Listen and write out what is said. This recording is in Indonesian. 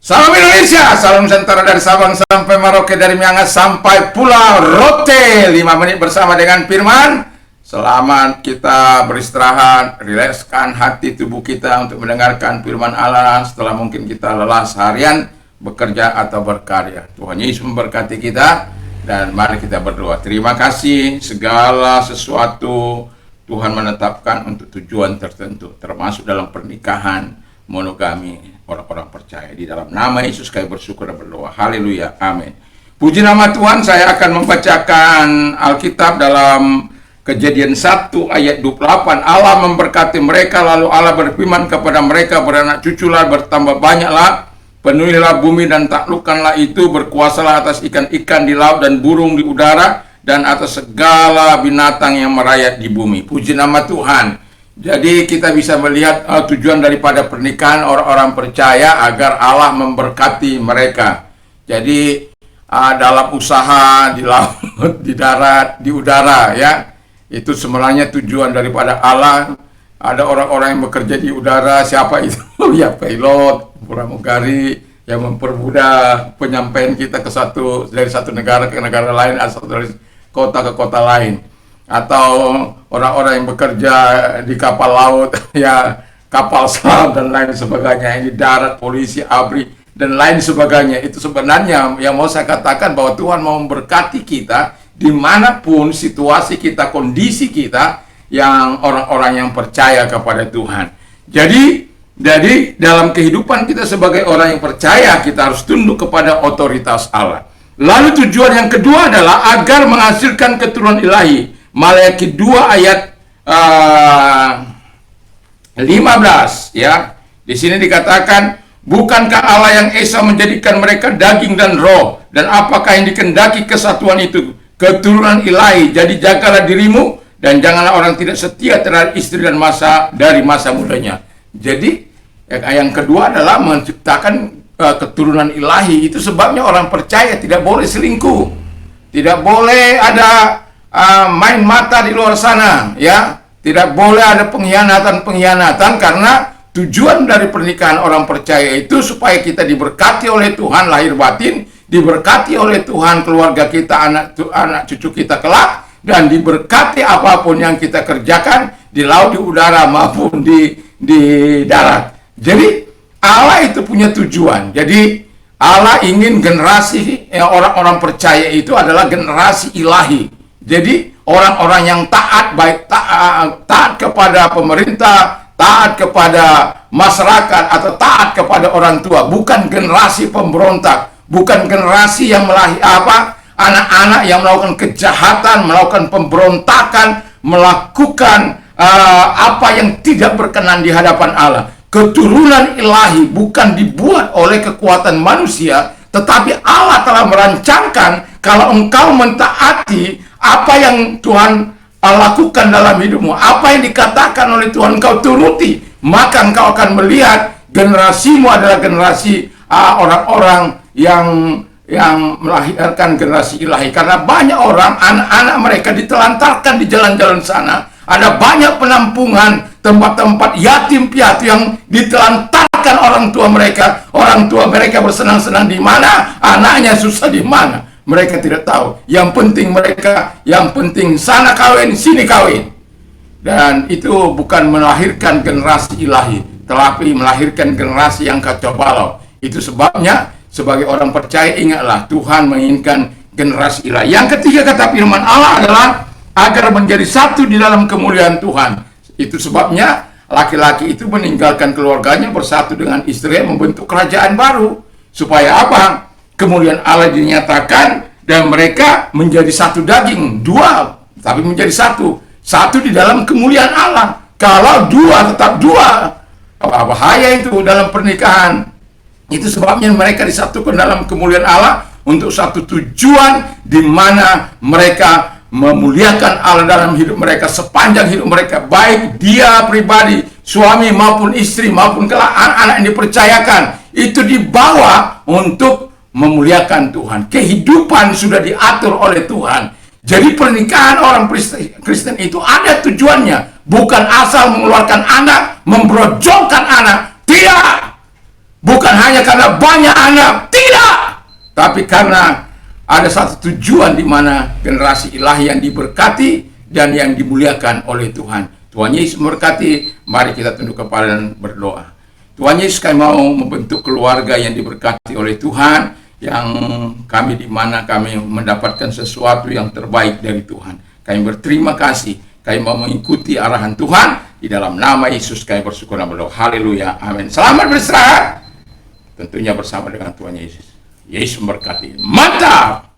Salam Indonesia, salam Nusantara dari Sabang sampai Merauke, dari Miangas sampai Pulau Rote. 5 menit bersama dengan Firman. Selamat kita beristirahat, rilekskan hati tubuh kita untuk mendengarkan Firman Allah setelah mungkin kita lelah seharian bekerja atau berkarya. Tuhan Yesus memberkati kita dan mari kita berdoa. Terima kasih, segala sesuatu Tuhan menetapkan untuk tujuan tertentu, termasuk dalam pernikahan, monogami, orang-orang percaya. Di dalam nama Yesus kami bersyukur dan berdoa. Haleluya, amin. Puji nama Tuhan. Saya akan membacakan Alkitab dalam Kejadian 1 ayat 28. Allah memberkati mereka, lalu Allah berfirman kepada mereka, beranak cuculah, bertambah banyaklah, penuhilah bumi dan taklukkanlah itu, berkuasalah atas ikan-ikan di laut dan burung di udara dan atas segala binatang yang merayap di bumi. Puji nama Tuhan. Jadi kita bisa melihat tujuan daripada pernikahan orang-orang percaya agar Allah memberkati mereka. Jadi dalam usaha di laut, di darat, di udara, ya, itu sebenarnya tujuan daripada Allah. Ada orang-orang yang bekerja di udara, siapa itu? Ya pilot, pramugari yang mempermudah penyampaian kita dari satu negara ke negara lain atau dari kota ke kota lain. Atau orang-orang yang bekerja di kapal laut, ya, kapal selam dan lain sebagainya, yang di darat, polisi, ABRI, dan lain sebagainya. Itu sebenarnya yang mau saya katakan bahwa Tuhan mau memberkati kita dimanapun situasi kita, kondisi kita, yang orang-orang yang percaya kepada Tuhan. Jadi dalam kehidupan kita sebagai orang yang percaya, kita harus tunduk kepada otoritas Allah. Lalu tujuan yang kedua adalah agar menghasilkan keturunan ilahi. Maleakhi 2 ayat 15, ya. Di sini dikatakan, bukankah Allah yang esa menjadikan mereka daging dan roh, dan apakah yang dikehendaki kesatuan itu? Keturunan ilahi. Jadi jagalah dirimu dan janganlah orang tidak setia terhadap istri dan dari masa mudanya. Jadi yang kedua adalah menciptakan keturunan ilahi. Itu sebabnya orang percaya tidak boleh selingkuh, tidak boleh ada main mata di luar sana, ya. Tidak boleh ada pengkhianatan, karena tujuan dari pernikahan orang percaya itu supaya kita diberkati oleh Tuhan lahir batin, diberkati oleh Tuhan keluarga kita, anak cucu kita kelak, dan diberkati apapun yang kita kerjakan di laut, di udara maupun di darat. Jadi Allah itu punya tujuan. Jadi Allah ingin generasi orang-orang percaya itu adalah generasi ilahi. Jadi orang-orang yang taat, baik taat kepada pemerintah, taat kepada masyarakat, atau taat kepada orang tua, bukan generasi pemberontak, bukan generasi yang anak-anak yang melakukan kejahatan, melakukan pemberontakan, melakukan apa yang tidak berkenan di hadapan Allah. Keturunan ilahi bukan dibuat oleh kekuatan manusia, tetapi Allah telah merancangkan kalau engkau mentaati apa yang Tuhan lakukan dalam hidupmu, apa yang dikatakan oleh Tuhan engkau turuti, maka engkau akan melihat generasimu adalah generasi orang-orang yang melahirkan generasi ilahi. Karena banyak orang, anak-anak mereka ditelantarkan di jalan-jalan sana. Ada banyak penampungan, tempat-tempat yatim piatu yang ditelantarkan orang tua mereka. Orang tua mereka bersenang-senang di mana, anaknya susah di mana. Mereka tidak tahu. Yang penting sana kawin, sini kawin. Dan itu bukan melahirkan generasi ilahi, tetapi melahirkan generasi yang kacau balau. Itu sebabnya sebagai orang percaya ingatlah, Tuhan menginginkan generasi ilahi. Yang ketiga kata firman Allah adalah agar menjadi satu di dalam kemuliaan Tuhan. Itu sebabnya laki-laki itu meninggalkan keluarganya, bersatu dengan istri, membentuk kerajaan baru. Supaya apa? Kemuliaan Allah dinyatakan dan mereka menjadi satu daging, dua, tapi menjadi satu di dalam kemuliaan Allah. Kalau dua tetap dua, bahaya itu dalam pernikahan. Itu sebabnya mereka disatukan dalam kemuliaan Allah untuk satu tujuan, di mana mereka memuliakan Allah dalam hidup mereka sepanjang hidup mereka, baik dia pribadi, suami maupun istri maupun kelak anak-anak yang dipercayakan, itu dibawa untuk memuliakan Tuhan. Kehidupan sudah diatur oleh Tuhan. Jadi pernikahan orang Kristen itu ada tujuannya, bukan asal mengeluarkan anak, membrojolkan anak. Tidak. Bukan hanya hanya karena banyak anak, tidak, tapi karena ada satu tujuan di mana generasi ilahi yang diberkati dan yang dimuliakan oleh Tuhan. Tuhan Yesus memberkati. Mari kita tunduk kepala dan berdoa. Tuhan Yesus, kami mau membentuk keluarga yang diberkati oleh Tuhan, yang kami di mana kami mendapatkan sesuatu yang terbaik dari Tuhan. Kami berterima kasih. Kami mau mengikuti arahan Tuhan. Di dalam nama Yesus kami bersyukur dan berdoa. Haleluya. Amin. Selamat beristirahat. Tentunya bersama dengan Tuhan Yesus. Yesus memberkati. Mantap.